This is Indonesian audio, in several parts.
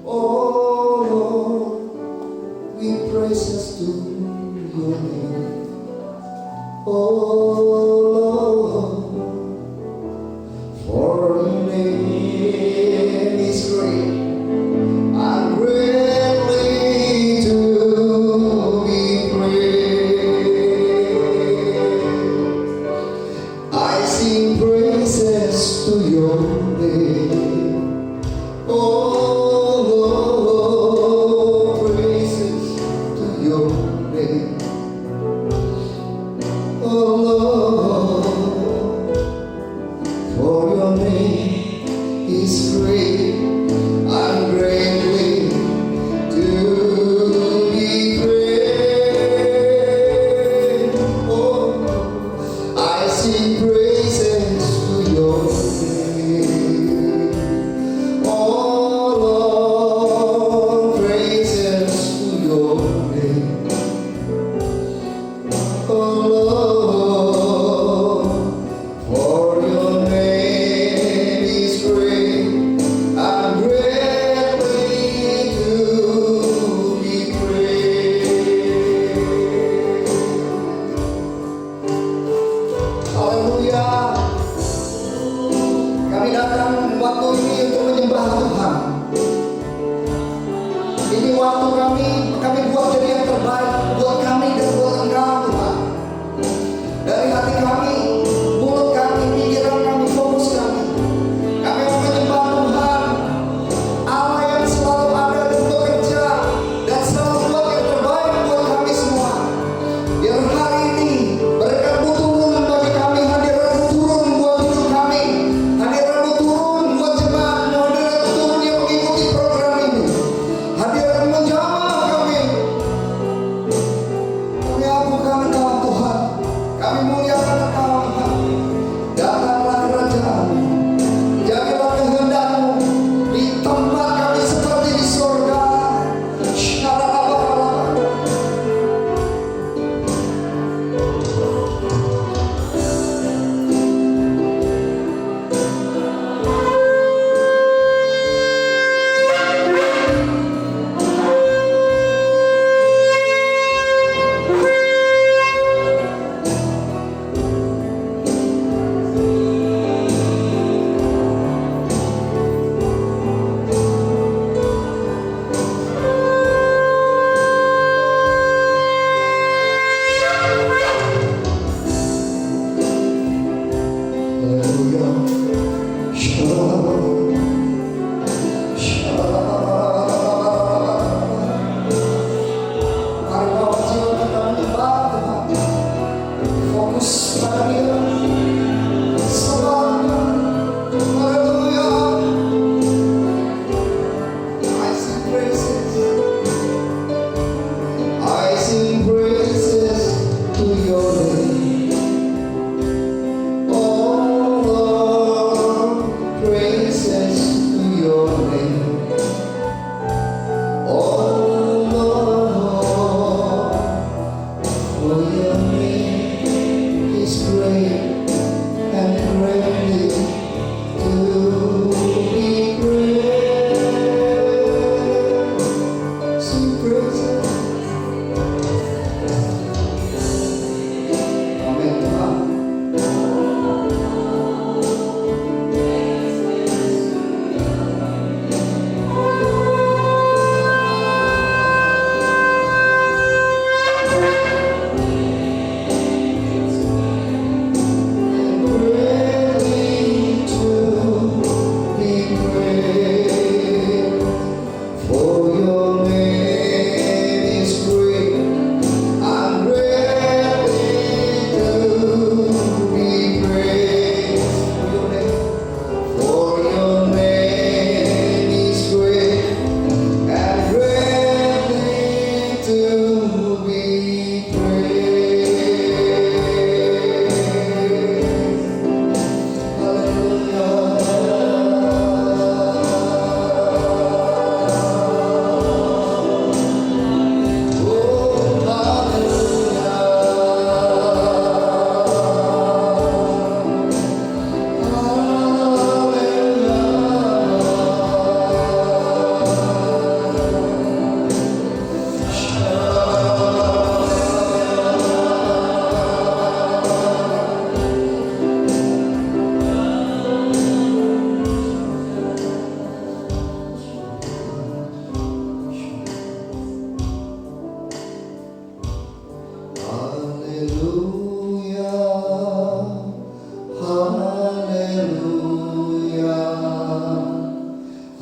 Oh Lord, we praises to your name. Oh Lord, for your name is great and greatly to be praised. I sing praises to your name. Oh Lord, praises to your name. Oh Lord, for your name is great.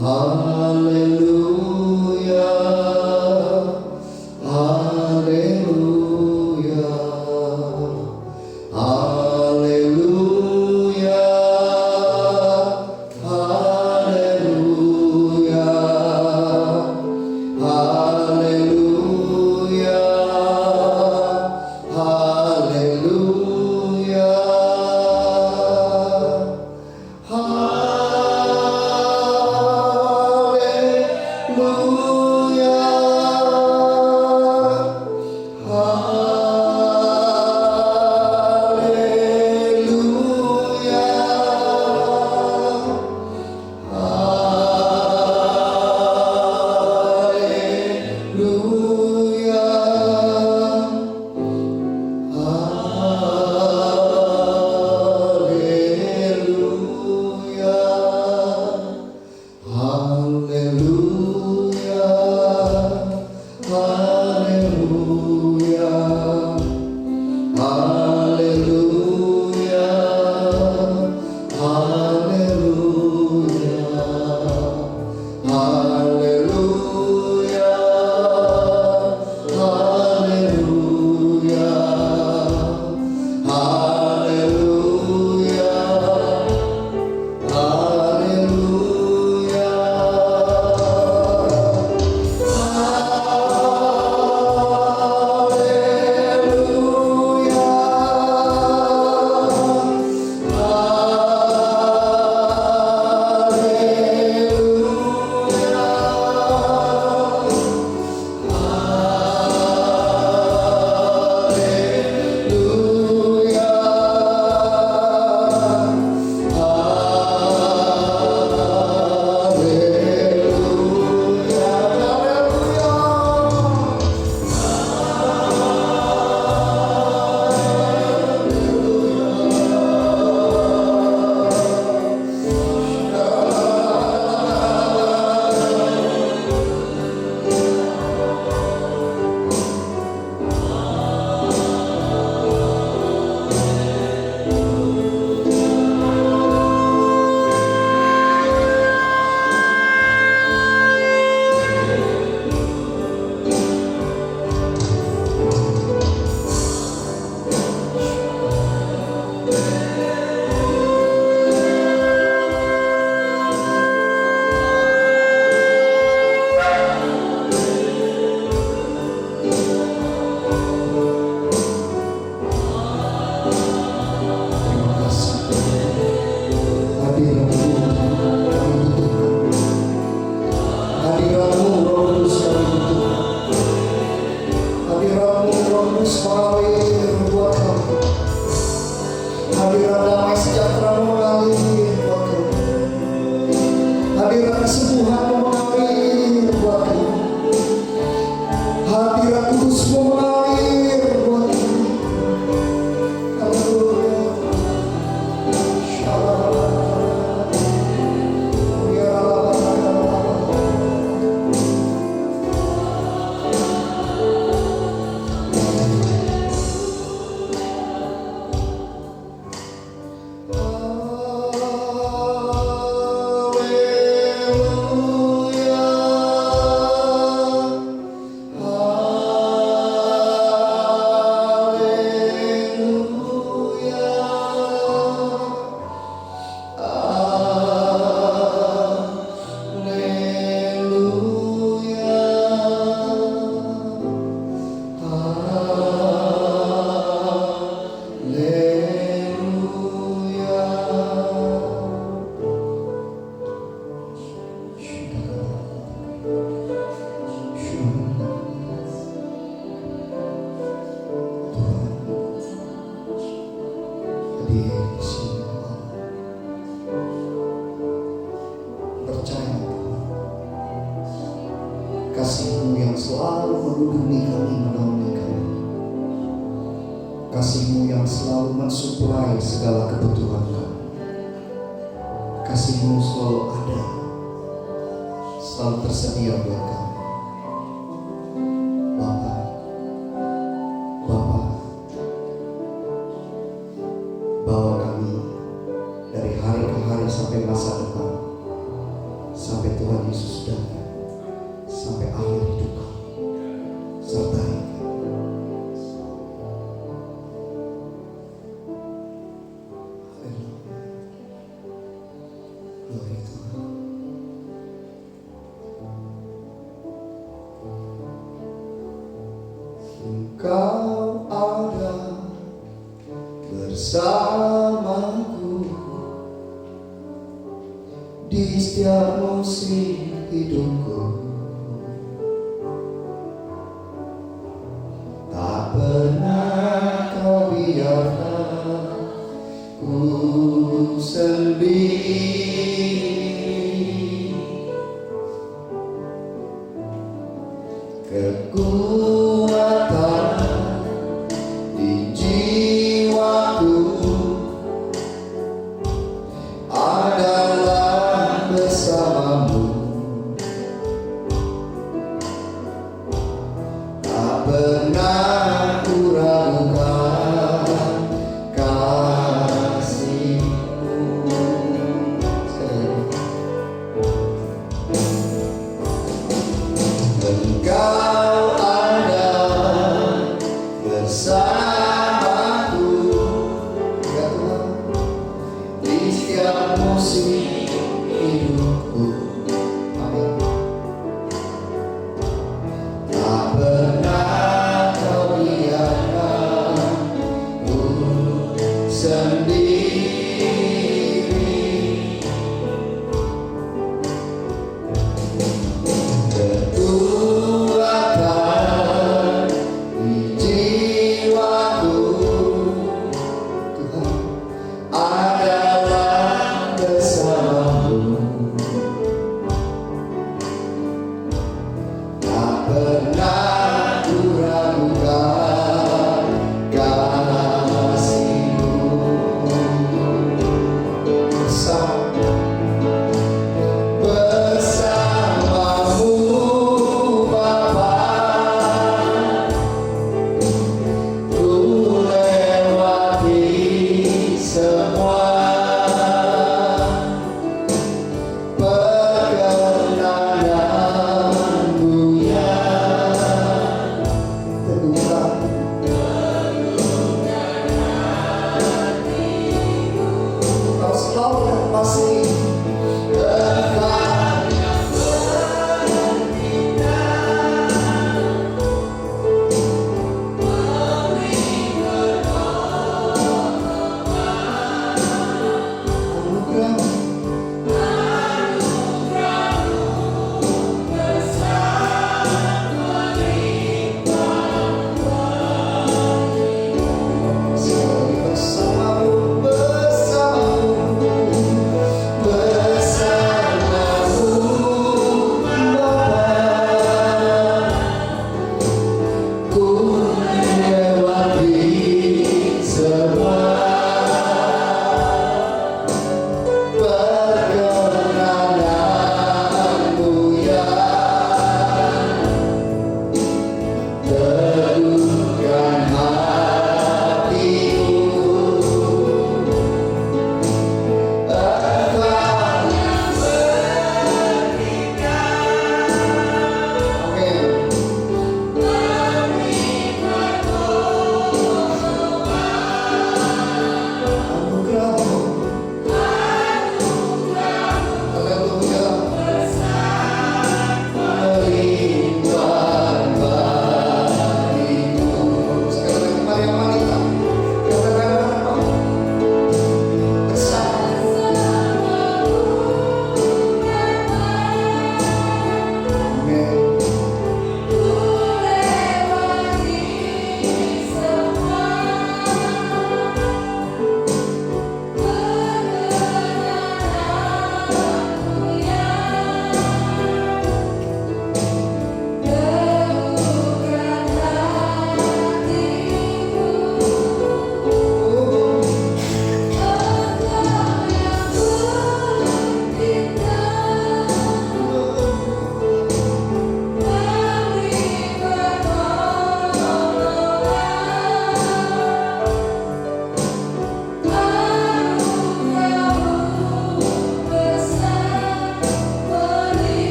Haleluya, haleluya, haleluya, haleluya, haleluya, haleluya, kasih-Mu yang selalu menudungi kami, menaungi kami. Kasih-Mu yang selalu mensuplai segala kebutuhan kami. Kasih-Mu selalu ada, selalu tersedia buat kami. Bapa, bawa kami dari hari ke hari sampai masa depan, sampai Tuhan Yesus datang, sampai akhir hidup kau. Sertai kami. Haleluya. Glory Tuhan. Engkau ada bersamaku di setiap musim hidupku. Tak pernah kau biarkan ku sendiri. Kekuatan di jiwaku adalah bersamamu. Tak pernah ku ragukan kasih-Mu. Sekali lagi. Engkau ada bersamaku, ya Tuhan, di setiap musim hidupku.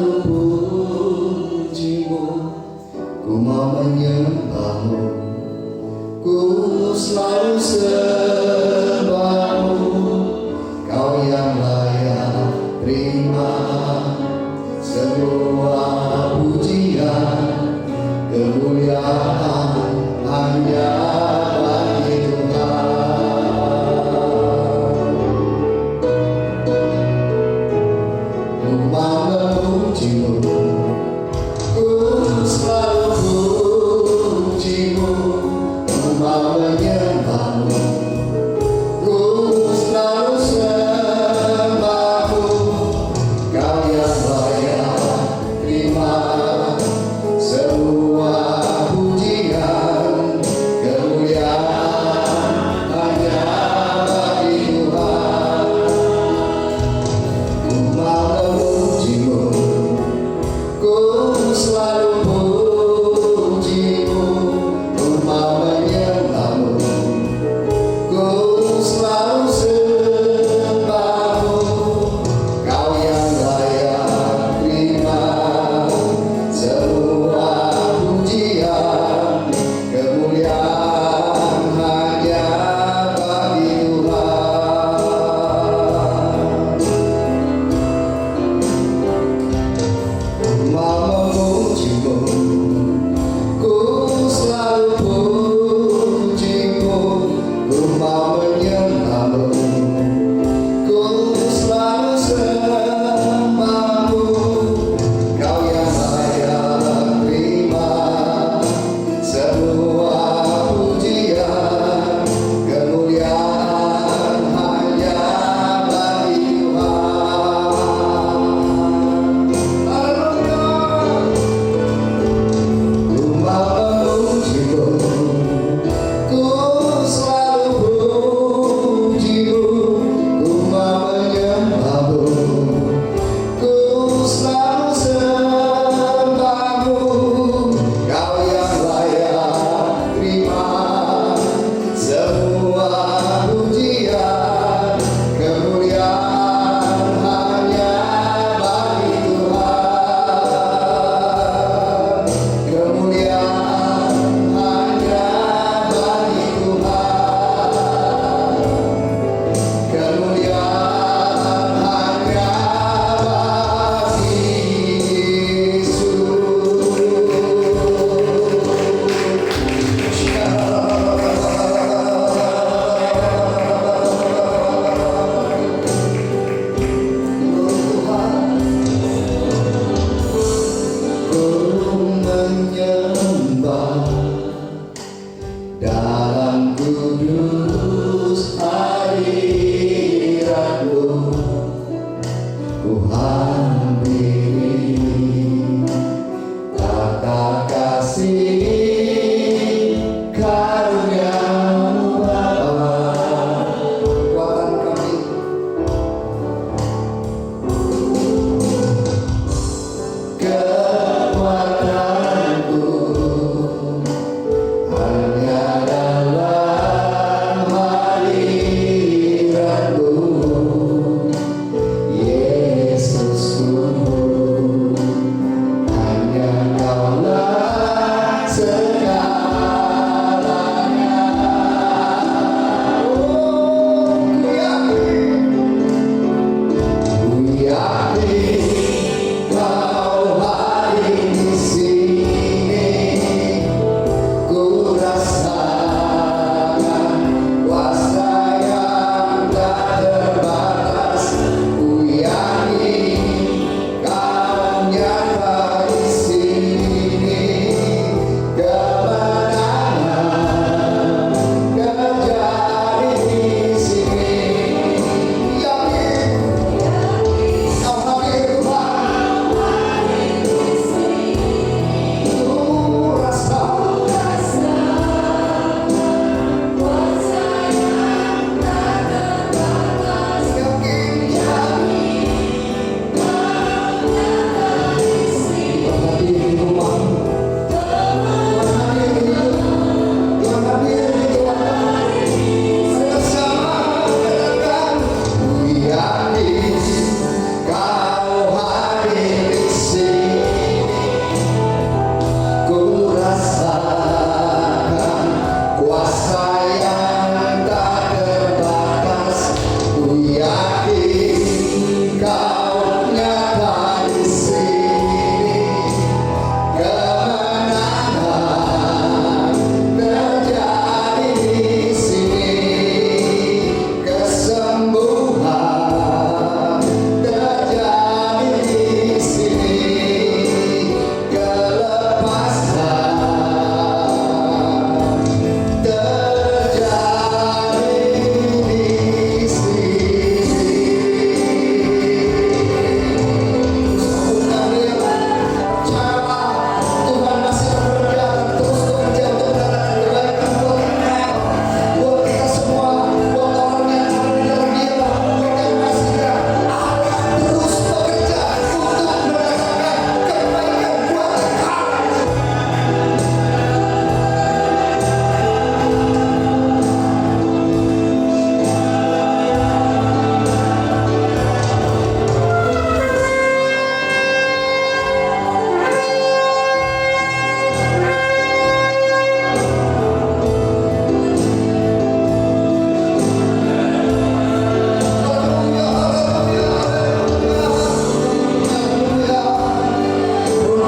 selalu pujimu, ku mau menyembahmu, ku selalu sembahmu. Kau yang layak terima semua pujian, kemuliaan hanya bagi Tuhan. Ku mau memujimu, ku selalu pujimu, ku mau menyembahmu,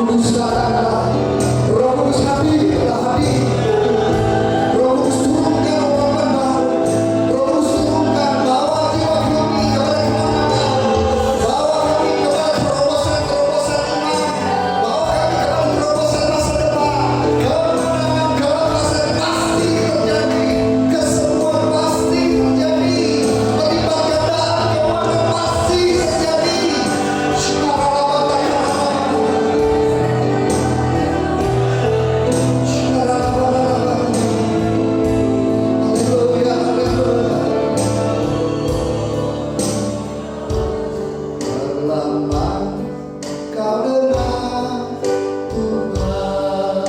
Kudus datanglah, Roh Kudus hadirlah, hadir. Roh Kudus turunkan urapan baru, Roh Kudus turunkan, bawa jiwa kami kepada kemenangan, bawa kami kepada terobosan-terobosan iman, bawa kami kepada terobosan masa depan, kemenangan pasti terjadi, kesembuhan pasti terjadi, berlipat ganda keuangan pasti terjadi. Lama kau dengar Tuhan,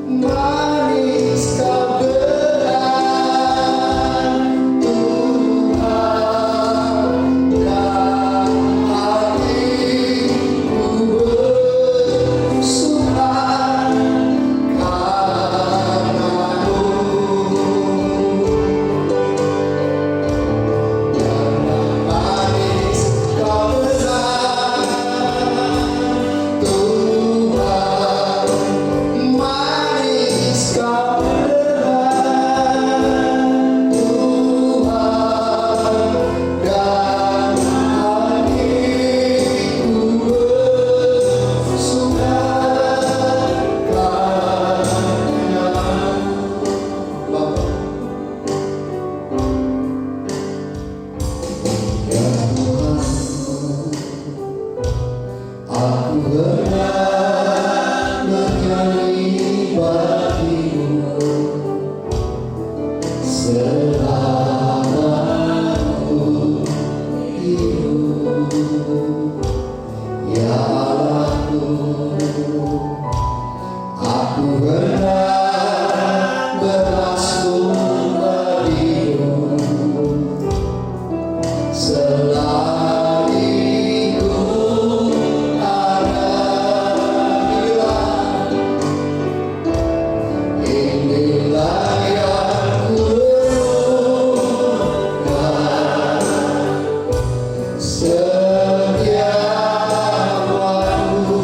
manis kau dengar Tuhan, dan hatiku bersuka karena-Mu. Manis kau dengar Tuhan, manis kau dengar Tuhan, dan hatiku bersuka karena-Mu. Bapa, ya Tuhan, aku hendak bernyanyi bagimu selama aku hidup. Ya Allahku, aku hendak bermasmur bagimu selagi ku ada. Inilah yang kurenungkan setiap waktu.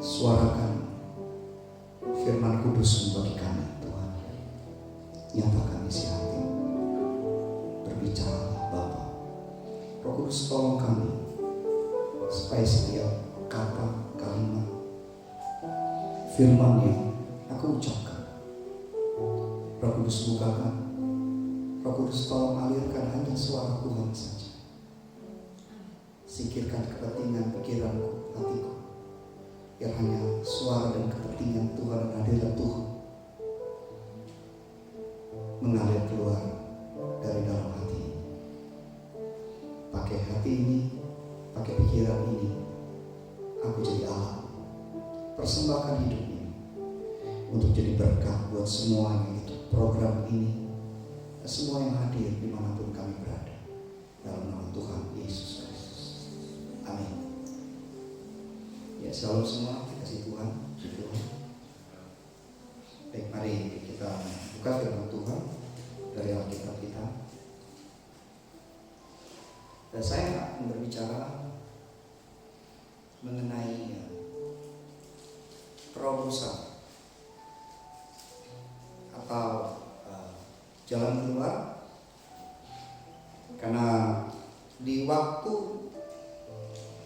Suarakan firman kudus bagi kami Tuhan. Nyatakan isi hati. Berbicara Bapa. Roh Kudus tolong kami supaya setiap kata, kalimat, firman yang aku ucapkan, Roh Kudus bukakan. Roh Kudus tolong alirkan hanya suara Tuhan saja. Singkirkan kepentingan pikiranku, hatiku, biar hanya suara dan kepentingan Tuhan dan hadirat Tuhan mengalir keluar dari dalam hati ini. Pakai hati ini, pakai pikiran ini, aku jadi Allah. Persembahkan hidup ini untuk jadi berkah buat semua yang itu program ini dan semua yang hadir dimanapun kami berada, dalam nama Tuhan Yesus Kristus. Amin. Ya, shalom semua, dikasih Tuhan. Baik, mari kita buka firman Tuhan dari Alkitab kita. Dan saya akan berbicara mengenai terobosan atau jalan keluar, karena di waktu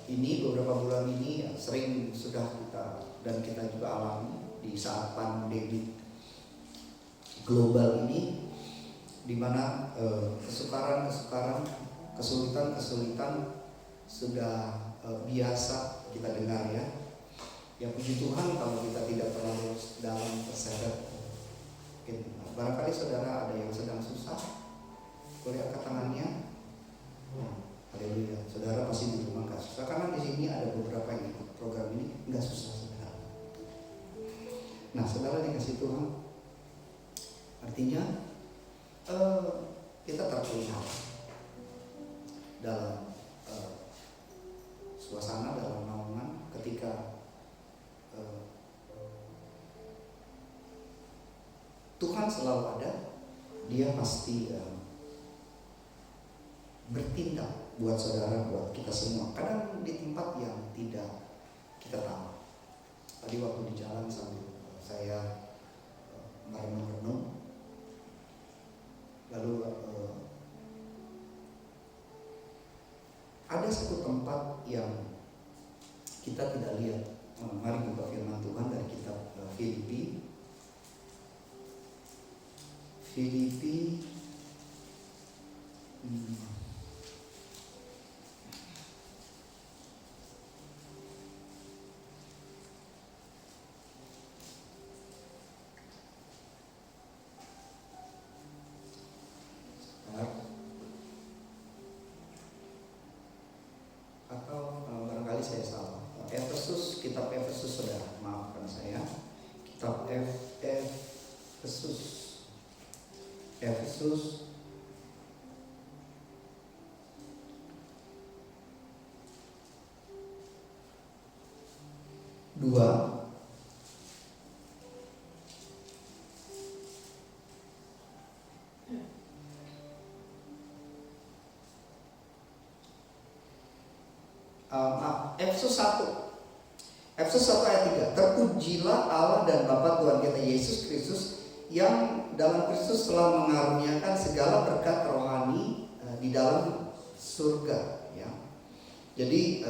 ini beberapa bulan ini sering sudah kita juga alami di saat pandemi global ini, di mana kesulitan sudah biasa kita dengar ya. Ya puji Tuhan kalau kita tidak terlalu dalam terseret. Barangkali saudara ada yang sedang susah, boleh angkat tangannya. Haleluya. Saudara pasti di rumah nggak susah, karena di sini ada beberapa yang ikut program ini nggak susah saudara. Nah saudara dikasih Tuhan, artinya kita terlihat dalam suasana, dalam naungan ketika Tuhan selalu ada, Dia pasti bertindak buat saudara, buat kita semua. Kadang di tempat yang tidak kita tahu. Tadi waktu di jalan sambil saya merenung-renung, lalu ada satu tempat yang kita tidak lihat. Mari buka firman Tuhan dari kitab Filipi. Atau barangkali saya salah. Efesus, kitab Efesus saudara, maafkan saya. Kitab Efesus 2 Efesus 1 ayat 3. Terpujilah Allah dan Bapa Tuhan kita Yesus Kristus, yang dalam Kristus telah mengaruniakan segala berkat rohani di dalam surga ya. Jadi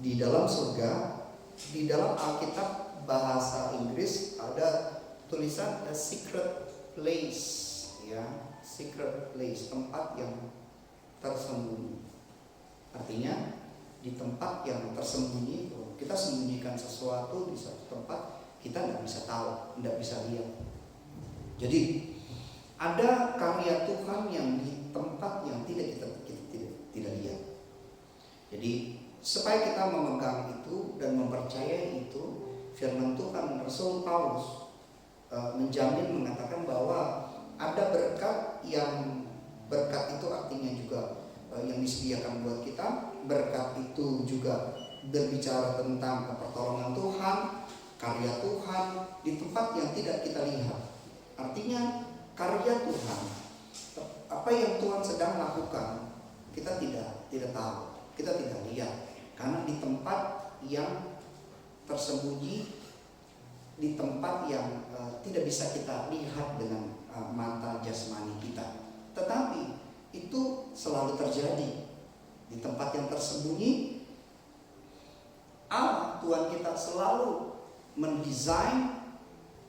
di dalam surga, di dalam Alkitab bahasa Inggris ada tulisan a secret place ya, secret place, tempat yang tersembunyi. Artinya di tempat yang tersembunyi, kita sembunyikan sesuatu di satu tempat, kita nggak bisa tahu, nggak bisa lihat. Jadi ada karya Tuhan yang di tempat yang tidak kita lihat. Jadi supaya kita memegang itu dan mempercayai itu, firman Tuhan, Rasul Paulus menjamin, mengatakan bahwa ada berkat itu artinya juga yang disediakan buat kita. Berkat itu juga berbicara tentang pertolongan Tuhan, karya Tuhan di tempat yang tidak kita lihat. Artinya karya Tuhan, apa yang Tuhan sedang lakukan, kita tidak tahu, kita tidak lihat, karena di tempat yang tersembunyi di tempat yang tidak bisa kita lihat dengan mata jasmani kita. Tetapi itu selalu terjadi di tempat yang tersembunyi. Allah Tuhan kita selalu mendesain,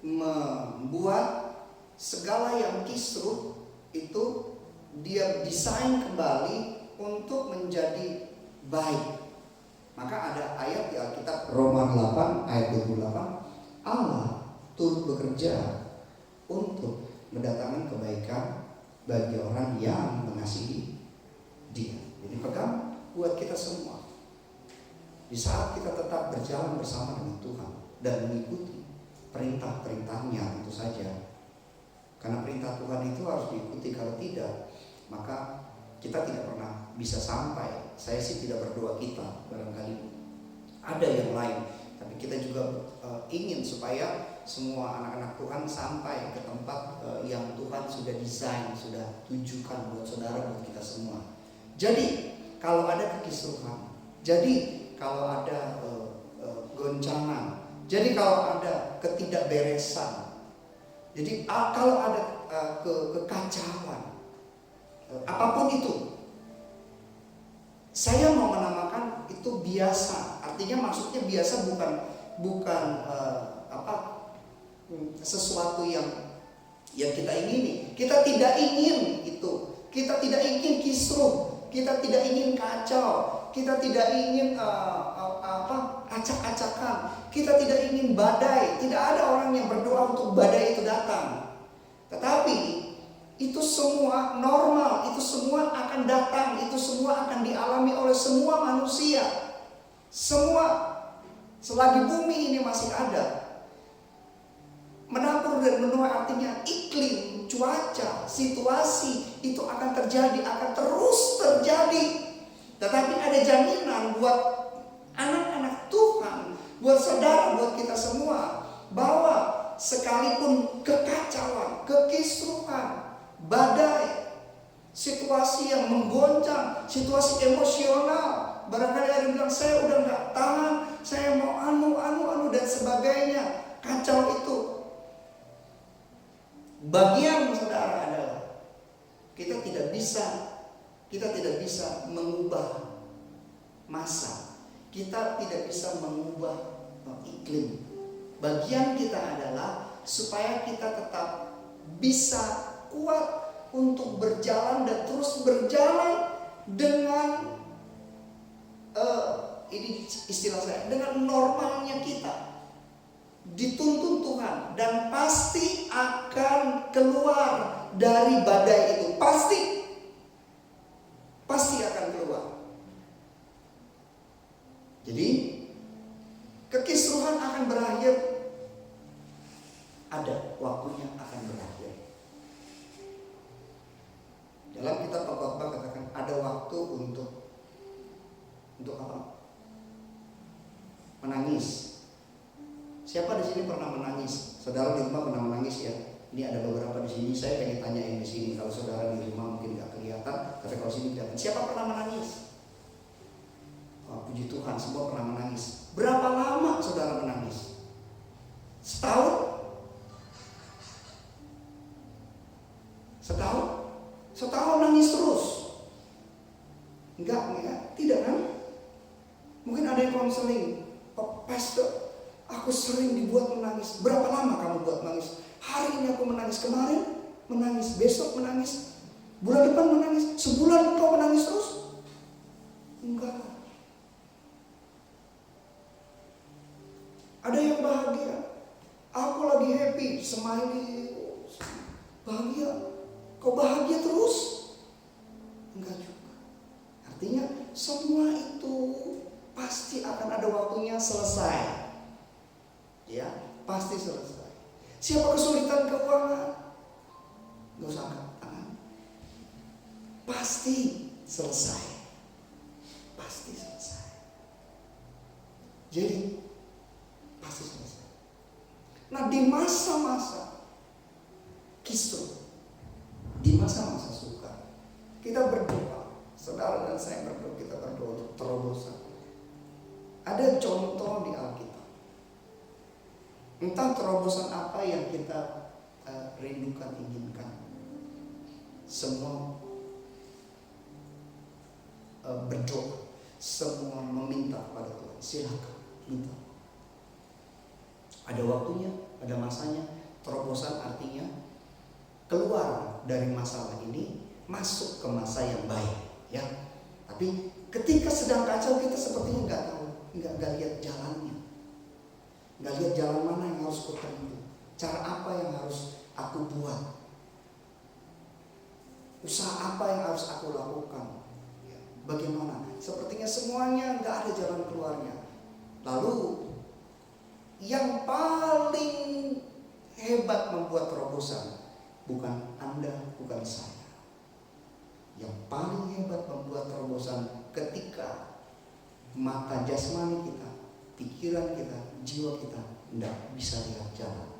membuat segala yang kisruh itu Dia desain kembali untuk menjadi baik. Maka ada ayat di Alkitab Roma 8 ayat 28, Allah turut bekerja untuk mendatangkan kebaikan bagi orang yang mengasihi Dia. Jadi pegang buat kita semua. Di saat kita tetap berjalan bersama dengan Tuhan dan mengikuti perintah-perintahnya tentu saja. Karena perintah Tuhan itu harus diikuti, kalau tidak maka kita tidak pernah bisa sampai. Saya sih tidak berdoa kita, barangkali ada yang lain, tapi kita juga ingin supaya semua anak-anak Tuhan sampai ke tempat yang Tuhan sudah desain, sudah tujukan buat saudara, buat kita semua. Jadi kalau ada kekisruhan, jadi kalau ada goncangan, jadi kalau ada ketidakberesan, jadi kalau ada kekacauan, apapun itu, saya mau menamakan itu biasa. Artinya maksudnya biasa bukan sesuatu yang kita ingini. Kita tidak ingin itu. Kita tidak ingin kisruh. Kita tidak ingin kacau. Kita tidak ingin acak-acakan. Kita tidak ingin badai. Tidak ada orang yang berdoa untuk badai itu datang. Tetapi itu semua normal, itu semua akan datang, itu semua akan dialami oleh semua manusia. Semua, selagi bumi ini masih ada. Menabur dan menuai artinya iklim, cuaca, situasi itu akan terjadi, akan terus terjadi. Tetapi ada jaminan buat anak-anak Tuhan, buat saudara, buat kita semua, bahwa sekalipun kekacauan, kekisruhan, badai, situasi yang menggoncang, situasi emosional, barangkali ada yang bilang saya udah nggak tahan, saya mau anu dan sebagainya, kacau itu. Bagian saudara adalah kita tidak bisa mengubah masa, kita tidak bisa mengubah iklim. Bagian kita adalah supaya kita tetap bisa kuat untuk berjalan dan terus berjalan dengan ini istilah saya, dengan normalnya kita, dituntun Tuhan, dan pasti akan keluar dari badai itu, pasti akan keluar. Jadi kekisruhan akan berakhir, ada waktunya akan berakhir. Dalam kitab Al-Khotbah katakan ada waktu untuk apa? Menangis. Siapa di sini pernah menangis? Saudara di rumah pernah menangis ya? Ini ada beberapa di sini. Saya pengen tanya yang di sini. Kalau saudara di rumah mungkin nggak kelihatan, tapi kalau sini kelihatan. Siapa pernah menangis? Oh, puji Tuhan, semua pernah menangis. Berapa lama saudara menangis? Setahun? Setahun nangis terus? Enggak, tidak kan? Mungkin ada yang konseling, "Pak Pastor, aku sering dibuat menangis." Berapa lama kamu buat menangis? Hari ini aku menangis, kemarin menangis, besok menangis, bulan depan menangis, sebulan kau menangis terus? Enggak. Ada yang bahagia, aku lagi happy, smiley, bahagia. Kau bahagia terus? Enggak juga. Artinya semua itu pasti akan ada waktunya selesai. Ya, pasti selesai. Siapa kesulitan keuangan? Gak usah angkat tangan. Pasti selesai. Pasti selesai. Jadi pasti selesai. Nah, di masa-masa kisruh, di masa-masa suka, kita berdoa. Saudara dan saya berdoa, kita berdoa untuk terobosan. Ada contoh di Alkitab. Entah terobosan apa yang kita rindukan, inginkan, semua berdoa, semua meminta kepada Tuhan. Silakan minta. Ada waktunya, ada masanya. Terobosan artinya keluar dari masalah ini, masuk ke masa yang baik, ya. Tapi ketika sedang kacau, kita sepertinya nggak tahu, nggak lihat jalannya, nggak lihat jalan mana yang harus aku tempuh, cara apa yang harus aku buat, usaha apa yang harus aku lakukan, ya. Bagaimana? Sepertinya semuanya nggak ada jalan keluarnya. Lalu yang paling hebat membuat terobosan bukan Anda, bukan saya. Yang paling hebat membuat terobosan ketika mata jasmani kita, pikiran kita, jiwa kita tidak bisa lihat jalan.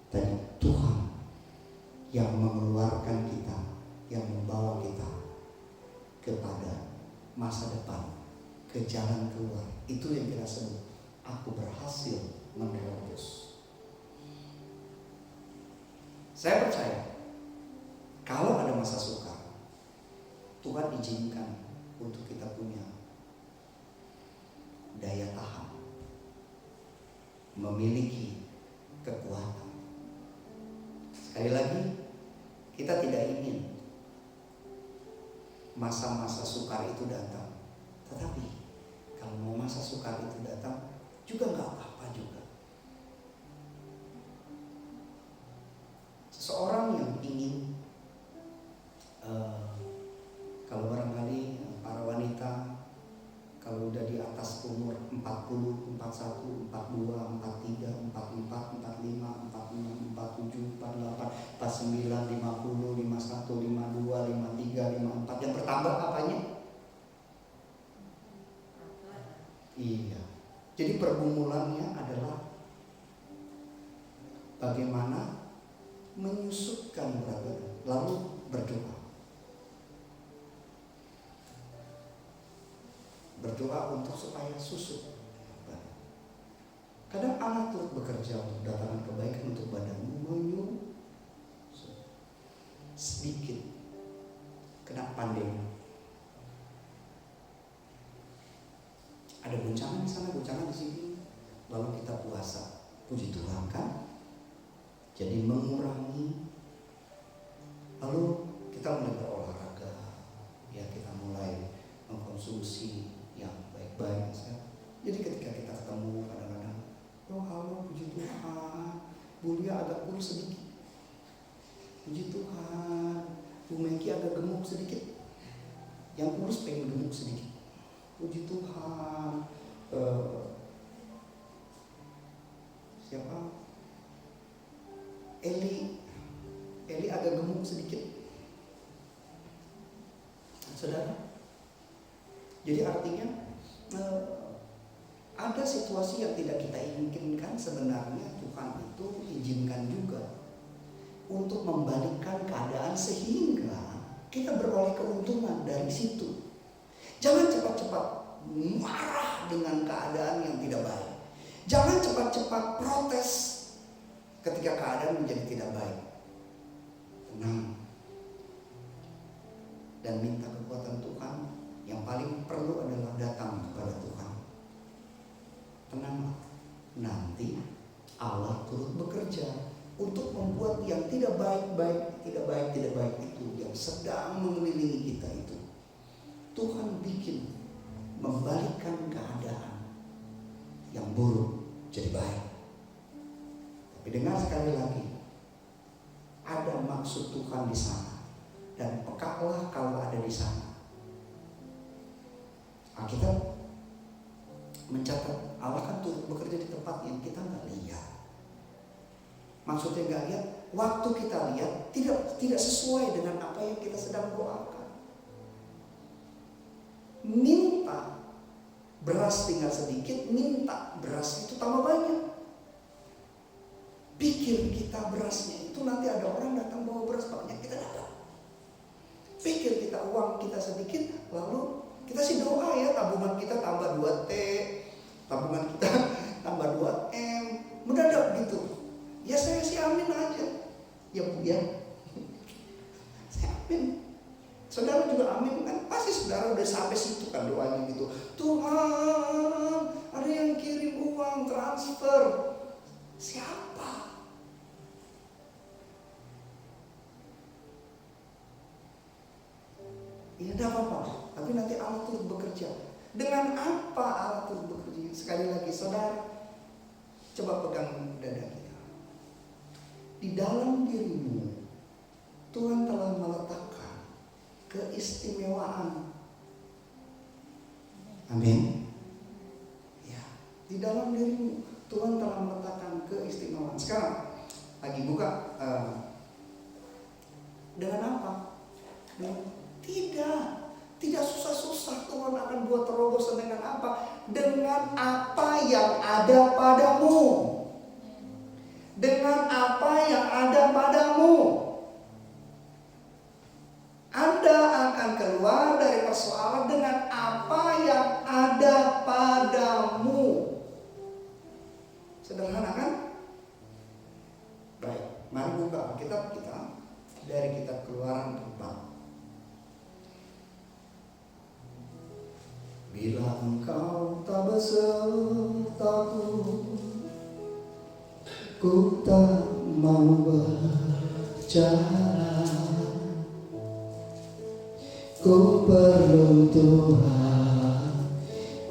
Dan Tuhan yang mengeluarkan kita, yang membawa kita kepada masa depan, ke jalan keluar. Itu yang kita sebut, aku berhasil menerobos. Saya percaya kalau ada masa sukar, Tuhan izinkan untuk kita punya daya tahan, memiliki kekuatan. Sekali lagi, kita tidak ingin masa-masa sukar itu datang. Tetapi kalau mau masa sukar itu datang, juga nggak apa-apa juga. Seseorang yang ingin, kalau barangkali para wanita, kalau udah di atas umur 40, 41, 42, 43, 44, 45, 46, 47, 48, 49, 50, 51, 52, 53, 54, yang bertambah apanya? Iya. Jadi pergumulannya adalah bagaimana menyusutkan berat badan, lalu berdoa. Berdoa untuk supaya susut. Kadang anak turut bekerja untuk datangkan kebaikan untuk badanmu, menyusut. Sedikit kena pandemi. Ada guncangan di sana, guncangan di sini. Lalu kita puasa. Puji Tuhan kan? Jadi mengurangi. Lalu kita mulai berolahraga. Ya, kita mulai mengkonsumsi yang baik-baik. Jadi ketika kita ketemu kadang-kadang, oh halo, puji Tuhan, Bu Lia agak kurus sedikit. Puji Tuhan, Bu Meki agak gemuk sedikit. Yang kurus pengen gemuk sedikit. Puji Tuhan, siapa? Eli agak gemuk sedikit. Saudara, jadi artinya ada situasi yang tidak kita inginkan, sebenarnya Tuhan itu izinkan juga untuk membalikkan keadaan sehingga kita beroleh keuntungan dari situ. Jangan cepat-cepat marah dengan keadaan yang tidak baik. Jangan cepat-cepat protes ketika keadaan menjadi tidak baik. Tenang dan minta kekuatan Tuhan. Yang paling perlu adalah datang kepada Tuhan. Tenanglah, nanti Allah turut bekerja untuk membuat yang tidak baik itu, yang sedang mengelilingi kita itu, Tuhan bikin membalikkan keadaan yang buruk jadi baik. Tapi dengar sekali lagi, ada maksud Tuhan di sana, dan pekalah kalau ada di sana. Alkitab mencatat Allah kan turut bekerja di tempat yang kita nggak lihat. Maksudnya nggak lihat, waktu kita lihat tidak sesuai dengan apa yang kita sedang doakan. Minta beras tinggal sedikit, minta beras itu tambah banyak. Pikir kita berasnya itu nanti ada orang datang bawa beras banyak, kita dapat. Pikir kita uang kita sedikit, lalu kita sih doa ya, tabungan kita tambah 2T, tabungan kita tambah 2M. Ya Bu ya. Saya amin. Saudara juga amin kan? Pasti saudara udah sampai situ kan doanya gitu. Tuhan, ada yang kirim uang transfer. Siapa? Ya tidak apa-apa. Tapi nanti Allah turut bekerja. Dengan apa Allah turut bekerja? Sekali lagi saudara, coba pegang dada kita. Di dalam dirimu Tuhan telah meletakkan keistimewaan. Amin. Ya, di dalam dirimu Tuhan telah meletakkan keistimewaan. Sekarang lagi buka dengan apa? Tidak susah-susah. Tuhan akan buat terobosan dengan apa? Dengan apa yang ada padamu. Dengan apa yang ada padamu. Anda akan keluar dari persoalan dengan apa yang ada padamu. Sederhana kan? Baik, mari buka kitab kita dari kitab Keluaran 4. Bila engkau tak besertaku, ku tak mau berjalan. Ku perlu Tuhan,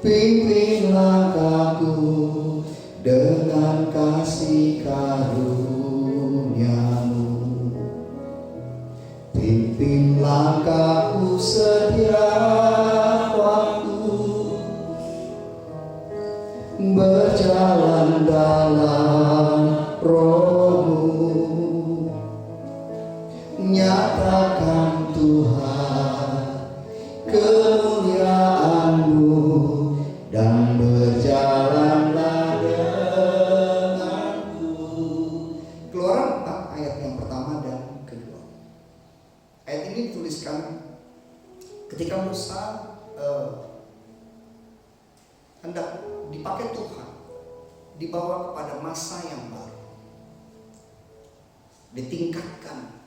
pimpin langkahku dengan kasih karunia-Mu. Pimpin langkahku setiap waktu, berjalan dalam Roh-Mu. Nyatakan Tuhan kemuliaan-Mu dan berjalanlah denganku. Keluaran 4 ayat yang pertama dan kedua. Ayat ini dituliskan ketika Musa hendak dipakai Tuhan, dibawa kepada masa yang baru, ditingkatkan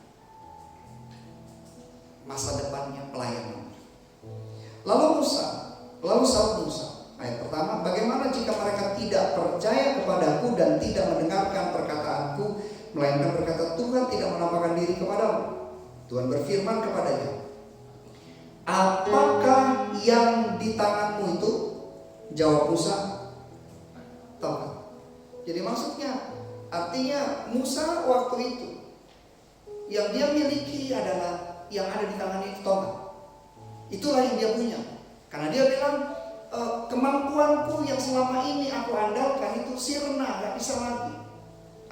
masa depannya pelayanan. Lalu sahut Musa, ayat pertama, bagaimana jika mereka tidak percaya kepadaku dan tidak mendengarkan perkataanku, melainkan berkata, Tuhan tidak menampakkan diri kepadamu. Tuhan berfirman kepadanya, apakah yang di tanganmu itu? Jawab Musa, Tongkat. Jadi maksudnya, artinya Musa waktu itu yang dia miliki adalah yang ada di tangannya itu tongkat. Itulah yang dia punya. Karena dia bilang, kemampuanku yang selama ini aku andalkan itu sirna, gak bisa lagi.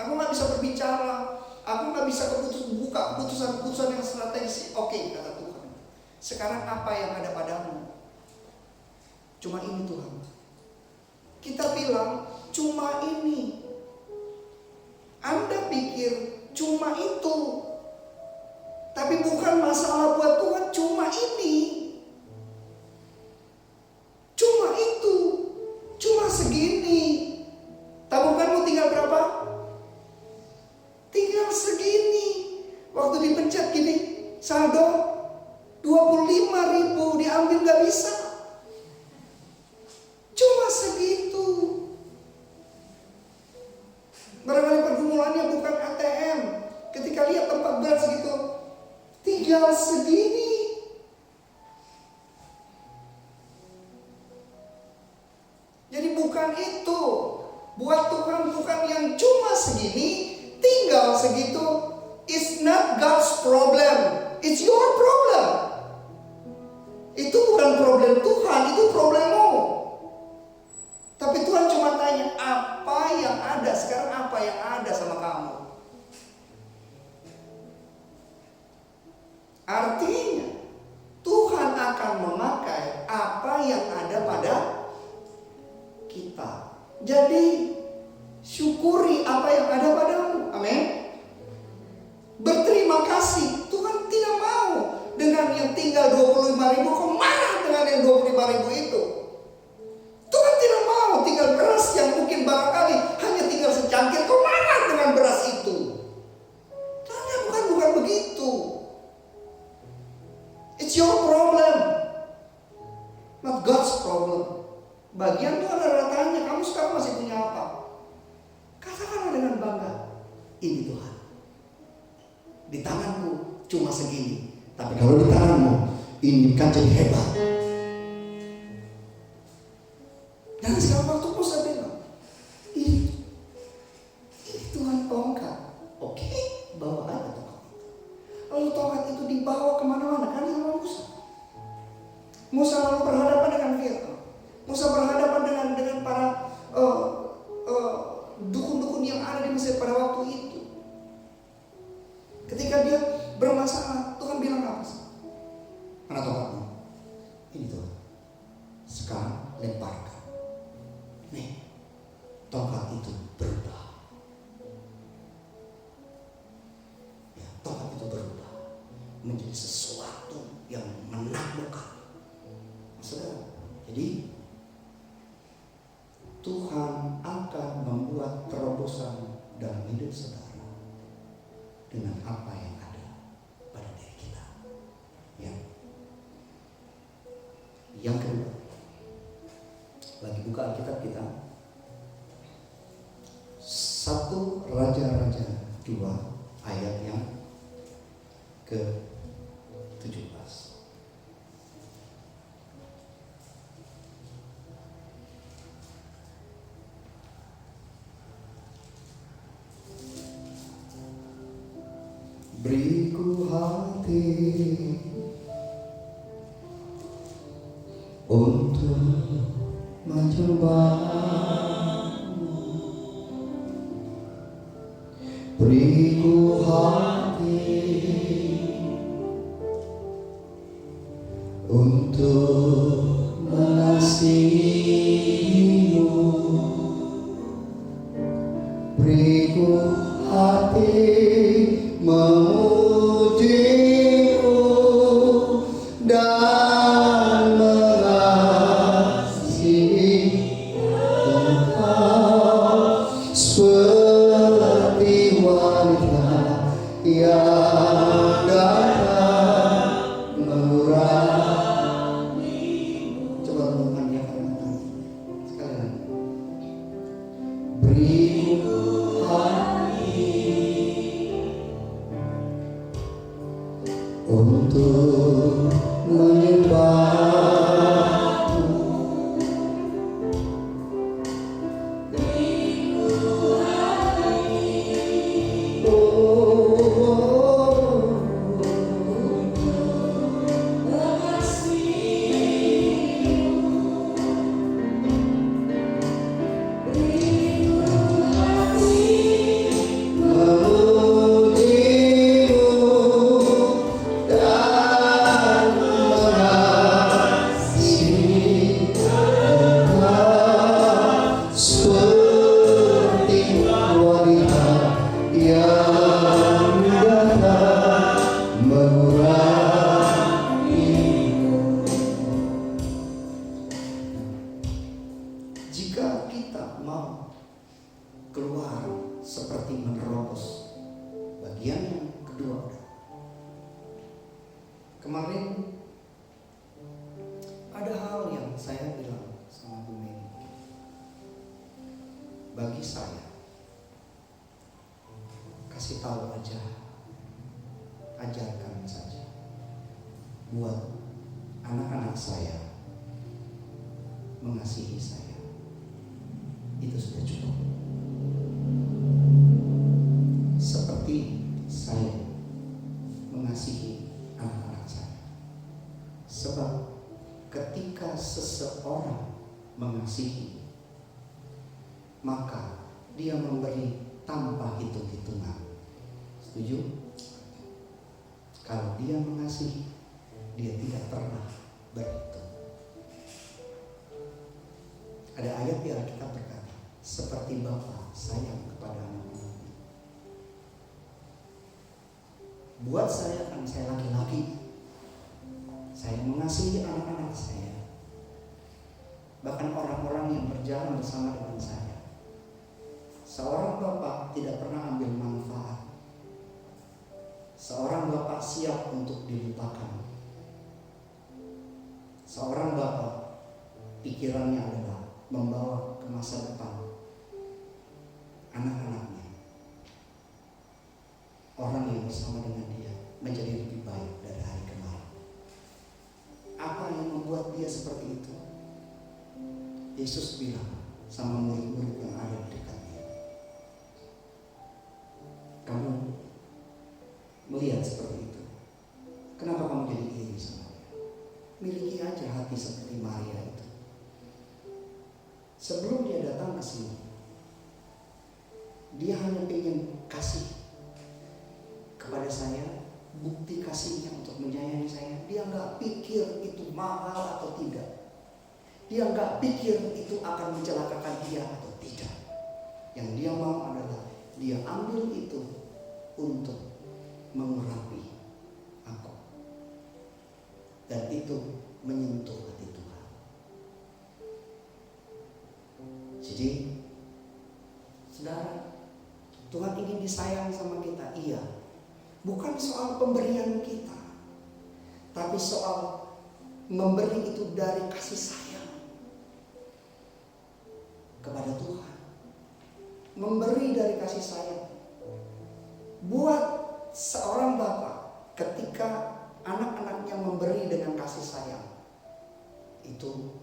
Aku gak bisa berbicara, aku gak bisa buka keputusan-keputusan yang strategis. Oke, kata Tuhan, sekarang apa yang ada padamu? Cuma ini Tuhan. Kita bilang cuma ini. Anda pikir cuma itu, tapi bukan masalah buat Tuhan. Cuma ini, cuma itu, cuma segini. Tabunganmu tinggal berapa? Tinggal segini. Waktu dipencet gini, saldo 25.000 diambil gak bisa. Cuma segitu. Barangkali pergumulannya bukan ATM. Ketika lihat tempat beras gitu, tinggal segini. Jadi bukan itu. Buat Tuhan bukan yang cuma segini, tinggal segitu. It's not God's problem. It's your problem. Itu bukan problem Tuhan, itu problemmu. Tapi Tuhan cuma tanya, apa yang ada sekarang, apa yang ada sama kamu? Artinya Tuhan akan memakai apa yang ada pada kita. Jadi syukuri apa yang ada padamu. Amin. Berterima kasih. Tuhan tidak mau dengan yang tinggal 25.000 kok marah dengan yang 25.000 itu. Tuhan tidak mau tinggal beras yang mungkin barangkali hanya tinggal secangkir kok marah dengan beras itu. Tuhan tidak cuma segini. Tapi kalau di tanganmu, ini kan jadi hebat. Dan sekarang waktu Musa bilang, ini Tuhan tongkat. Oke, bawa aja tongkat itu. Lalu tongkat itu dibawa kemana-mana kan sama Musa. Musa lalu berhadapan dengan Firaun. Musa berhadapan dengan para dukun-dukun yang ada di Mesir pada waktu itu. Ketika dia bermasalah, Tuhan bilang apa sih? Mana tongkatmu? Ini Tuhan. Sekarang lemparkan. Nih, tongkat itu berubah. Ya, tongkat itu berubah menjadi sesuatu yang menakjubkan. Saudara, jadi Tuhan akan membuat terobosan dalam hidup saudara dengan apa yang ada pada diri kita. Ya. Yang kedua, lagi buka Alkitab kita, 1 Raja-Raja 2 ayat yang ke-17. Beriku hati untuk menyembah-Mu. Beriku hati untuk mengasihi-Mu. Beriku hati memuji-Mu dan mengasihi Engkau seperti wanita yang datang mengurapi. Coba renungkan ya kalian sekali lagi. Beriku untuk menyembah-Mu. Jika kita mau keluar seperti menerobos bagian yang kedua, kemarin ada hal yang saya bilang sama Bu Meni. Bagi saya, kasih tahu aja, ajarkan saja buat anak-anak saya mengasihi saya. Itu sudah cukup. Seperti saya mengasihi anak-anak saya. Sebab ketika seseorang mengasihi, maka dia memberi tanpa hitung-hitungan. Setuju? Kalau dia mengasihi, dia tidak pernah berhitung. Ada ayat di Alkitab berkata, seperti Bapa sayang kepada anak-anaknya. Buat saya, kan saya laki-laki, saya mengasihi anak-anak saya, bahkan orang-orang yang berjalan bersama dengan saya. Seorang bapak tidak pernah ambil manfaat. Seorang bapak siap untuk dilupakan. Seorang bapak pikirannya adalah membawa ke masa depan anak-anaknya, orang yang bersama dengan dia menjadi Yesus bilang sama murid-murid yang ada di dekatnya, kamu melihat seperti itu, kenapa kamu jadi iri sama dia? Miliki aja hati seperti Maria itu. Sebelum dia datang ke sini, dia hanya ingin kasih kepada saya, bukti kasihnya untuk menyayangi saya. Dia nggak pikir itu mahal atau tidak. Dia nggak pikir itu akan mencelakakan dia atau tidak. Yang dia mau adalah dia ambil itu untuk mengurapi aku. Dan itu menyentuh hati Tuhan. Jadi, saudara, Tuhan ingin disayang sama kita, iya. Bukan soal pemberian kita, tapi soal memberi itu dari kasih sayang kepada Tuhan. Memberi dari kasih sayang. Buat seorang bapak, ketika anak-anaknya memberi dengan kasih sayang, itu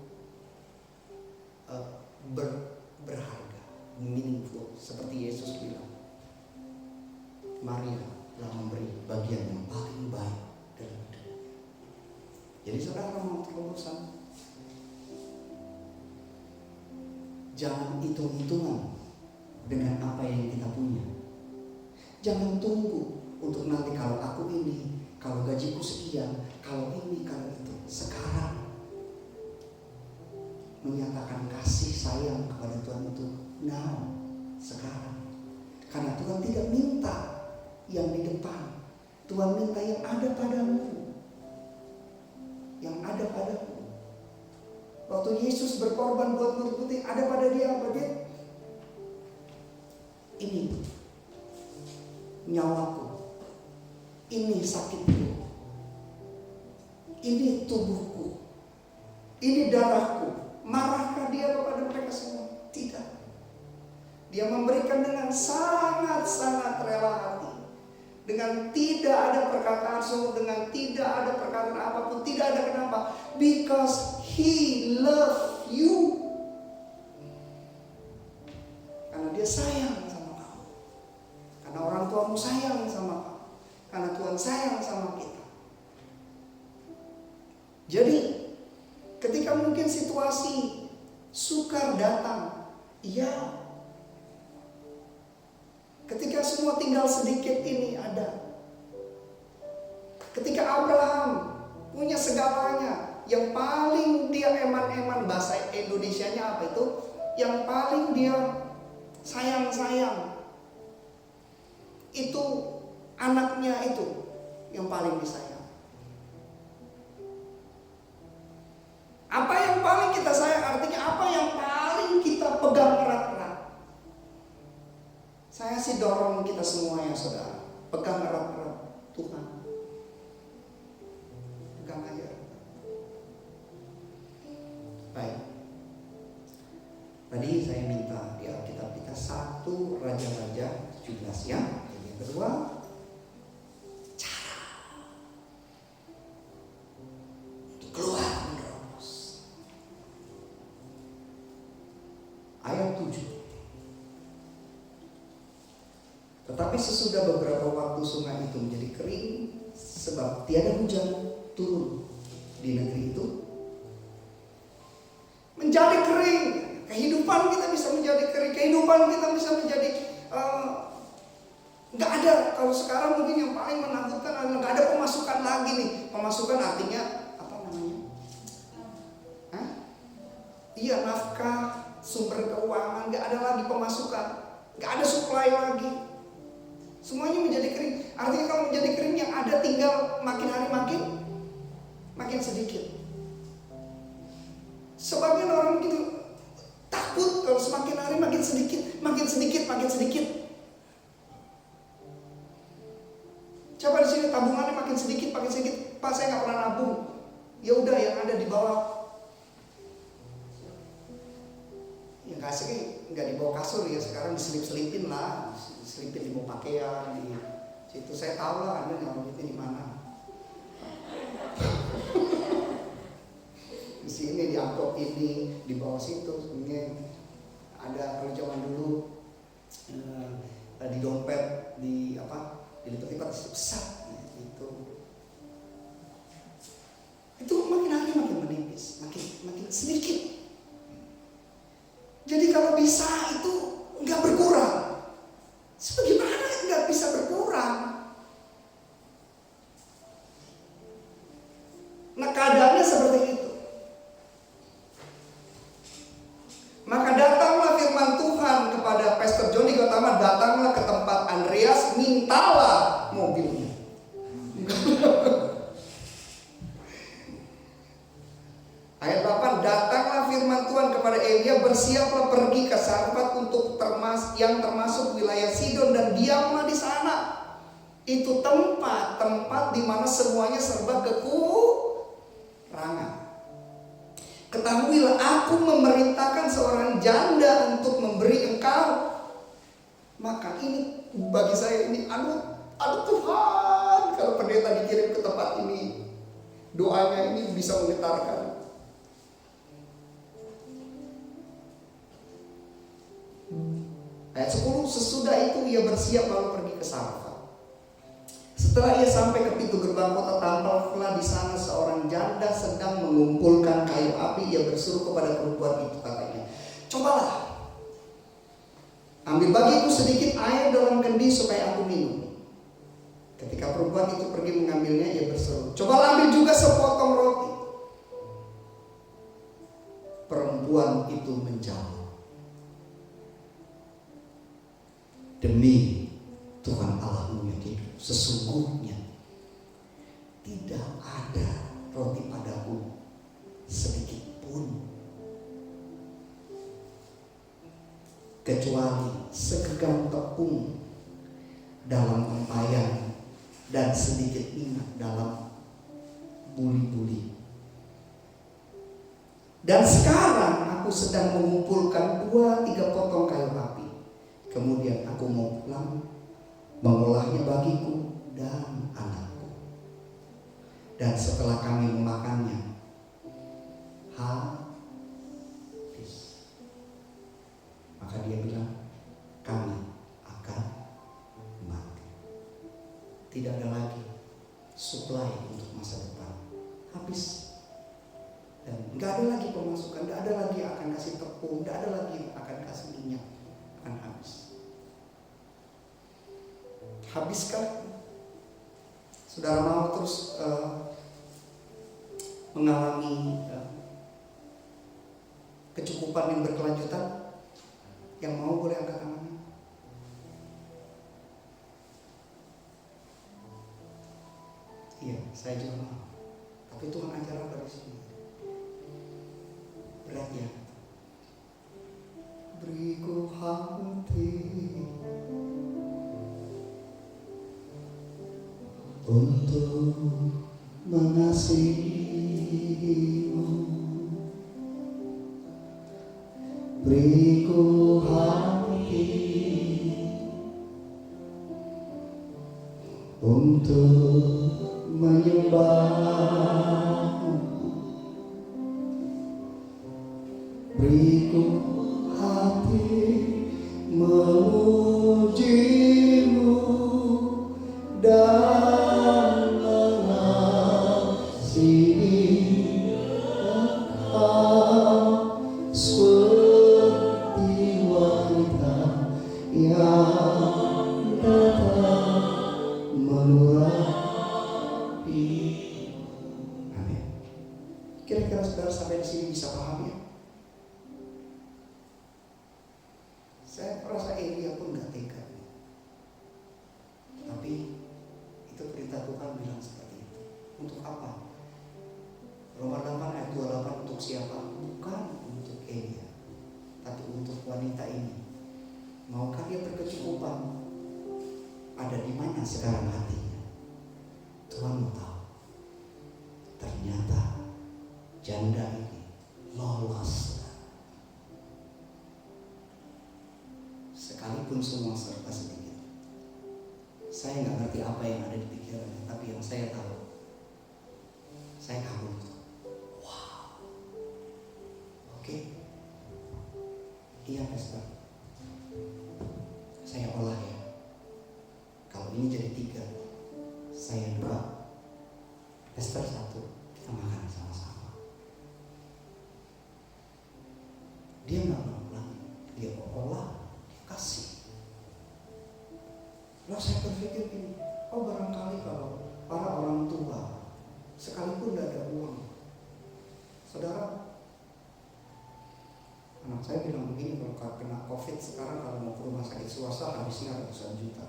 berharga, meaningful. Seperti Yesus bilang, Maria telah memberi bagian yang paling baik dalam hidupnya. Jadi saudara mau terobosan, jangan hitung-hitungan dengan apa yang kita punya. Jangan tunggu untuk nanti kalau aku ini, kalau gajiku sekian, kalau ini, kalau itu. Sekarang menyatakan kasih sayang kepada Tuhan itu now, sekarang. Karena Tuhan tidak minta yang di depan, Tuhan minta yang ada padamu. Yang ada padamu. Waktu Yesus berkorban buat murid-murid, ada pada dia apa dia? Ini nyawaku, ini sakitku, ini tubuhku, ini darahku. Marahkah dia kepada mereka semua? Tidak. Dia memberikan dengan sangat-sangat rela hati, dengan tidak ada perkataan suruh, dengan tidak ada perkataan apapun, tidak ada kenapa. Because He love you. Karena dia sayang sama kamu. Karena orang tuamu sayang sama kamu. Karena Tuhan sayang sama kita. Jadi ketika mungkin situasi sukar datang, iya. Ketika semua tinggal sedikit ini ada. Ketika Abraham punya segalanya, yang paling dia eman-eman, bahasa Indonesianya apa itu? Yang paling dia sayang-sayang, itu anaknya itu yang paling disayang. Apa yang paling kita sayang, artinya apa yang paling kita pegang erat-erat. Saya sih dorong kita semua ya saudara, pegang erat-erat Tuhan. Pegang aja. Baik. Tadi saya minta di Alkitab kita 1 Raja-Raja 17 ya. Yang kedua, cara untuk keluar menerobos. Ayat 7. Tetapi sesudah beberapa waktu sungai itu menjadi kering, sebab tiada hujan turun di negeri itu, menjadi kering. Kehidupan kita bisa menjadi kering, kehidupan kita bisa menjadi nggak ada. Kalau sekarang mungkin yang paling menakutkan adalah nggak ada pemasukan lagi nih. Pemasukan artinya apa namanya? Iya, nafkah, sumber keuangan, nggak ada lagi pemasukan, nggak ada supply lagi. Semuanya menjadi kering. Artinya kalau menjadi kering, yang ada tinggal makin hari makin sedikit. Sebagian orang gitu takut kalau semakin hari makin sedikit. Coba di sini tabungannya makin sedikit. Pak, saya nggak pernah nabung. Ya udah, yang ada di bawah. Yang kasih nggak di bawah kasur ya, sekarang diselip-selipin lah, diselipin di bawah pakaian di situ. Saya tahu lah Anda nggak duitnya di mana. sini, di amplop ini, di bawah situ. Ini ada kalau zaman dulu di dompet, di apa, dilipat-lipat besar itu makin hari makin menipis, makin sedikit. Jadi kalau bisa itu nggak berkurang. Sebagaimana nggak bisa berkurang? Nah, keadaannya seperti itu. Maka datanglah firman Tuhan kepada Pastor Johnny Gautama, datanglah ke tempat Andreas, mintalah mobilnya. Ayat 8, datanglah firman Tuhan kepada Elia, bersiaplah pergi ke Sarfat untuk yang termasuk wilayah Sidon dan diamlah di sana. Itu tempat di mana semuanya serba kekurangan. Ketahuilah, aku memerintahkan seorang janda untuk memberi engkau. Maka ini bagi saya ini aduh Tuhan, kalau pendeta dikirim ke tempat ini, doanya ini bisa menggetarkan. Ayat 10, sesudah itu ia bersiap lalu pergi ke Sarfat. Setelah ia sampai ke pintu gerbang kota, tampaklah di sana seorang janda sedang mengumpulkan kayu api. Ia bersuruh kepada perempuan itu, katanya, cobalah, ambil bagiku sedikit air dalam kendi supaya aku minum. Ketika perempuan itu pergi mengambilnya, ia berseru, cobalah ambil juga sepotong roti. Perempuan itu menjawab, demi Tuhan Allahmu yang hidup, sesungguhnya tidak ada roti padaku sedikit pun, kecuali segenggam tepung dalam tempayan dan sedikit minyak dalam buli-buli. Dan sekarang aku sedang mengumpulkan 2-3 potong kayu api. Kemudian aku mau pulang, mengolahnya bagiku dan anakku. Dan setelah kami memakannya, habis. Maka dia bilang, kami akan mati. Tidak ada lagi supply untuk masa depan. Habis. Dan nggak ada lagi pemasukan, nggak ada lagi akan kasih tepung, nggak ada lagi akan kasih minyak. Akan habis. Habiskah saudara mau terus mengalami kecukupan yang berkelanjutan? Yang mau boleh angkat tangannya. Iya, saya juga mau. Tapi Tuhan ajar apa di sini? Berat ya. Beriku hati untuk mengasihimu, beriku hati untuk menyembahmu, beriku hati memujimu dan mengasihi Engkau seperti wanita yang datang melurapi. Amin. Kira-kira saudara sampai di sini bisa paham ya? Saya merasa Elia pun gak tega. Tapi itu perintah Tuhan bilang seperti itu. Untuk apa? Roma 8 ayat 28, untuk siapa? Bukan untuk Elia, tapi untuk wanita ini. Maukah dia berkecukupan? Ada di mana sekarang hatinya? Tuhan mau tahu. Ternyata janda ini lolos. Sekalipun semua serba sedikit. Saya nggak ngerti apa yang ada di pikirannya, tapi yang saya tahu, saya kabur. Wow, Oke? Iya pastor, saya olah ya. Kalau ini jadi 3, saya 2, pastor 1, kita makan sama-sama. Dia nggak ngulang, dia olah, dia kasih. Lalu saya berpikir gini, barangkali kalau para orang tua sekalipun tidak ada uang, saudara, anak saya bilang begini, kalau kena COVID sekarang kalau mau ke rumah sakit swasta habisnya ratusan juta.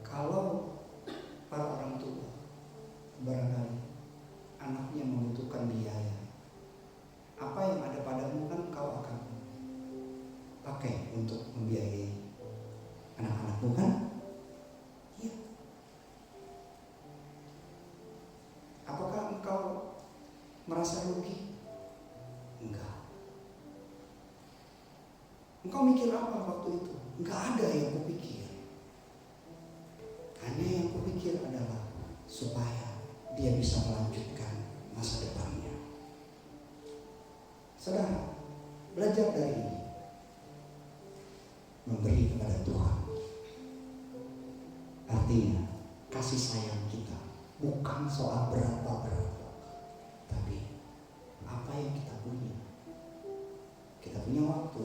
Kalau para orang tua barangkali anaknya membutuhkan biaya, apa yang ada padamu kan kau akan pakai untuk membiayai anak-anakmu kan? Iya. Apakah engkau merasa rugi? Enggak. Engkau mikir apa waktu itu? Enggak ada yang kupikir. Hanya yang kupikir adalah supaya dia bisa melanjutkan masa depannya. Saudara, belajar dari ini. Memberi kepada Tuhan. Artinya, kasih sayang kita bukan soal berapa, tapi apa yang kita punya. Kita punya waktu,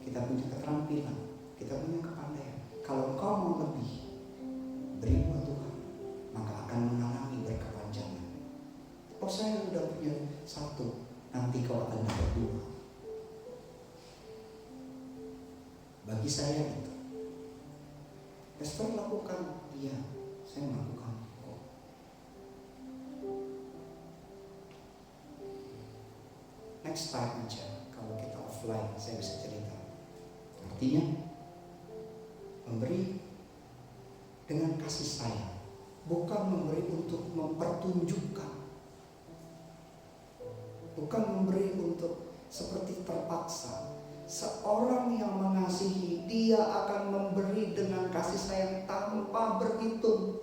kita punya keterampilan, kita punya kepandaian. Kalau engkau mau lebih, beri buat Tuhan, maka akan mengalami berkepanjangan. Saya sudah punya 1, nanti kau akan dapat 2. Bagi saya itu, pastor lakukan, iya, saya melakukan. Next time aja, kalau kita offline, saya bisa cerita. Artinya, memberi dengan kasih sayang, bukan memberi untuk mempertunjukkan, bukan memberi untuk seperti terpaksa. Seorang yang mengasihi, dia akan memberi dengan kasih sayang tanpa berhitung.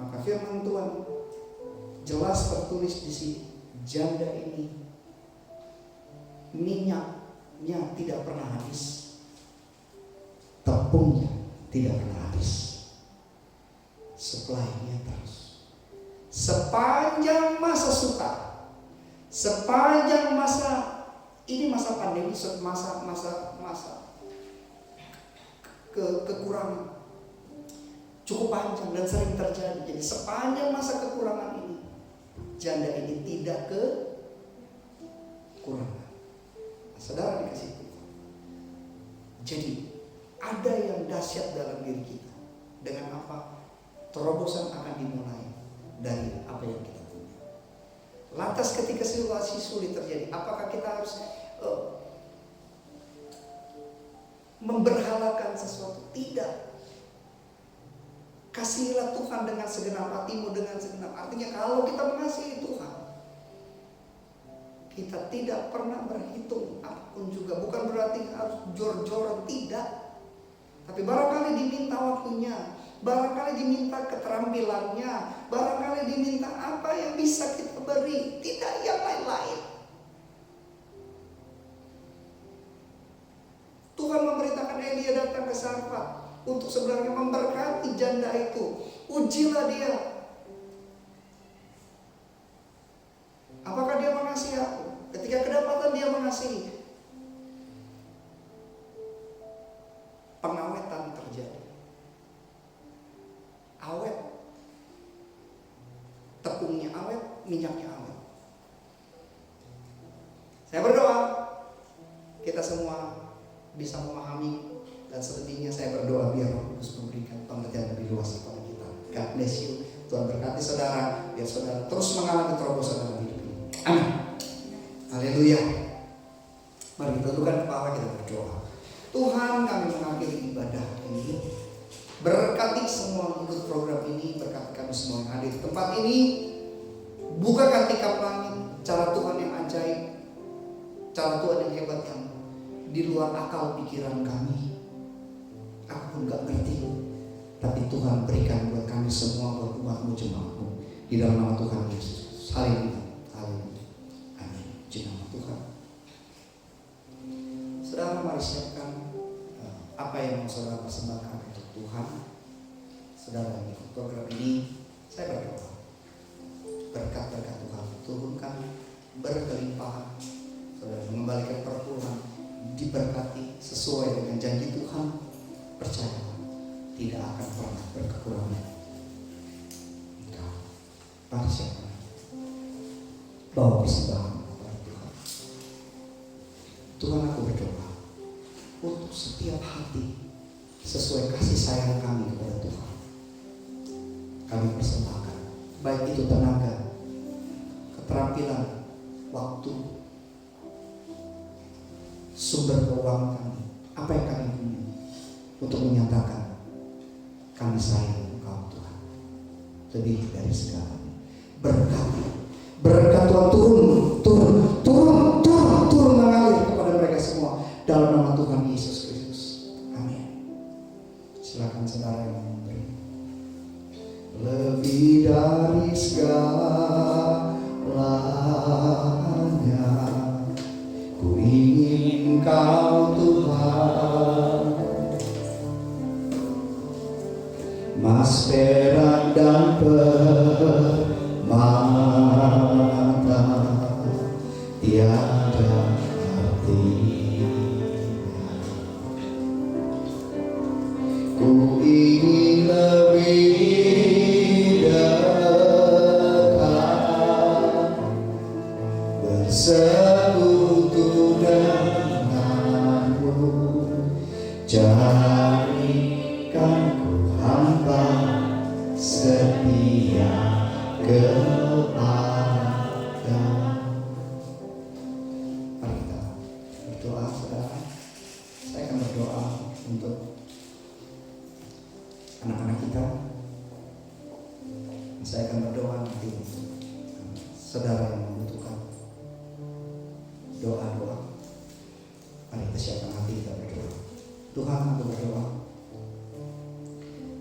Maka firman Tuhan jelas tertulis di sini, janda ini minyaknya tidak pernah habis, tepungnya tidak pernah habis, supply-nya terus. Sepanjang masa sukar, sepanjang masa ini masa pandemi, masa kekurangan cukup panjang dan sering terjadi. Jadi sepanjang masa kekurangan ini, janda ini tidak kekurangan. Saudara dikasih Tuhan. Jadi ada yang dahsyat dalam diri kita. Dengan apa? Terobosan akan dimulai dari apa yang kita punya. Lantas ketika situasi sulit terjadi, apakah kita harus memberhalakan sesuatu? Tidak. Kasihilah Tuhan dengan segenap hatimu, dengan segenap. Artinya kalau kita mengasihi Tuhan, kita tidak pernah berhitung apapun juga. Bukan berarti harus jor-joran, tidak. Tapi barangkali diminta waktunya, barangkali diminta keterampilannya, barangkali diminta apa yang bisa kita beri, tidak yang lain-lain. Tuhan memberitakan Elia datang ke Sarfat untuk sebenarnya memberkati janda itu. Ujilah dia. Apakah dia mengasihi aku? Ketika kedapatan dia mengasihi, pengawetan terjadi. Awet. Tepungnya awet, minyaknya awet. Saya berdoa kita semua bisa memahami, dan selebihnya saya berdoa biar Roh Kudus memberikan pengertian lebih luas kepada kita. God bless you. Tuhan berkati saudara, biar saudara terus mengalami terobosan dalam hidup ini. Amin. Haleluya. Mari kita tundukkan kepala, kita berdoa. Tuhan, kami mengakhiri ibadah ini. Berkati semua ikut program ini, berkati kami semua yang hadir di tempat ini. Bukakan tingkap langit, cara Tuhan yang ajaib, cara Tuhan yang hebat, yang di luar akal pikiran kami. Aku pun gak ngerti, tapi Tuhan berikan buat kami semua, buat umatmu, jemaatmu. Di dalam nama Tuhan Yesus. Haleluya. Haleluya. Amin. Puji nama Tuhan. Saudara, mari siapkan apa yang mau saudara persembahkan untuk Tuhan. Saudara yang ikut program ini, saya berdoa berkat-berkat Tuhan turunkan berkelimpahan. Saudara mengembalikan perpuluhan, diberkati sesuai dengan janji Tuhan. Percayalah, tidak akan pernah berkekurangan. Engkau pada siapa? Bawa persembahan kepada Tuhan. Tuhan, aku berdoa untuk setiap hati sesuai kasih sayang kami kepada Tuhan. Kami persembahkan, baik itu tenaga, keterampilan, waktu, sumber keuangan kami, apa yang kami punya, untuk menyatakan kami sayang Engkau Tuhan lebih dari segalanya. Berkat Tuhan turun mengalir kepada mereka semua dalam nama Tuhan Yesus Kristus. Amin. Silakan saudara yang memberi. Lebih dari segalanya, ku ingin Kau Tuhan, emas, perak, dan permata tiada artinya. Ku ingin lebih dekat bersekutu denganmu, jadikan ku hamba setia kepada. Mari kita berdoa, saudara. Saya akan berdoa untuk anak-anak kita. Saya akan berdoa nanti untuk saudara yang membutuhkan doa-doa. Mari kita siapkan hati kita berdoa. Tuhan, aku berdoa,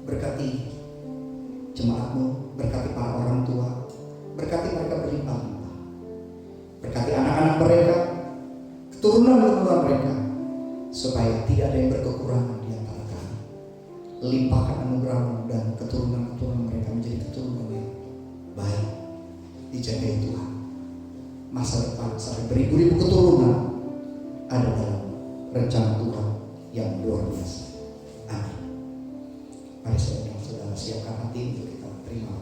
berkati jemaat-Mu, berkati para orang tua, berkati mereka berlimpah-limpah, berkati anak-anak mereka, keturunan-keturunan mereka, supaya tidak ada yang berkekurangan di antara kami. Limpahkan anugerah-Mu dan keturunan-keturunan mereka menjadi keturunan yang baik. Dijagai Tuhan. Masa depan sampai beribu-ribu keturunan ada dalam rencana Tuhan yang luar biasa. Amin. Mari saudara siapkan hati untuk kita terima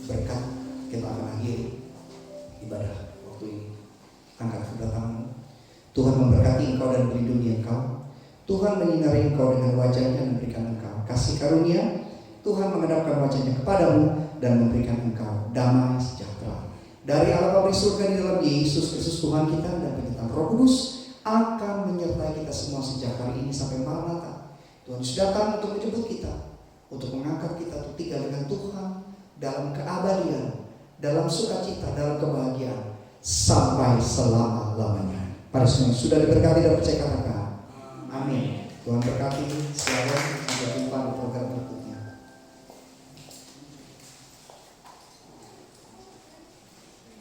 berkat. Kita akan akhiri ibadah waktu ini. Angkat kedua tangan. Tuhan memberkati engkau dan melindungi engkau. Tuhan menyinari engkau dengan wajahnya dan memberikan engkau kasih karunia. Tuhan menghadapkan wajahnya kepadamu dan memberikan engkau damai sejahtera. Dari Allah Bapa di surga di dalam Yesus Kristus Tuhan kita dan penyertaan Roh Kudus akan menyertai kita semua sejak hari ini sampai Maranatha. Tuhan sudah datang untuk menjemput kita, untuk mengangkat kita untuk tinggal dengan Tuhan dalam keabadian, dalam sukacita, dalam kebahagiaan sampai selama-lamanya. Para semua sudah diberkati dan percaya katakan amin. Tuhan berkati. Selamat sampai jumpa di program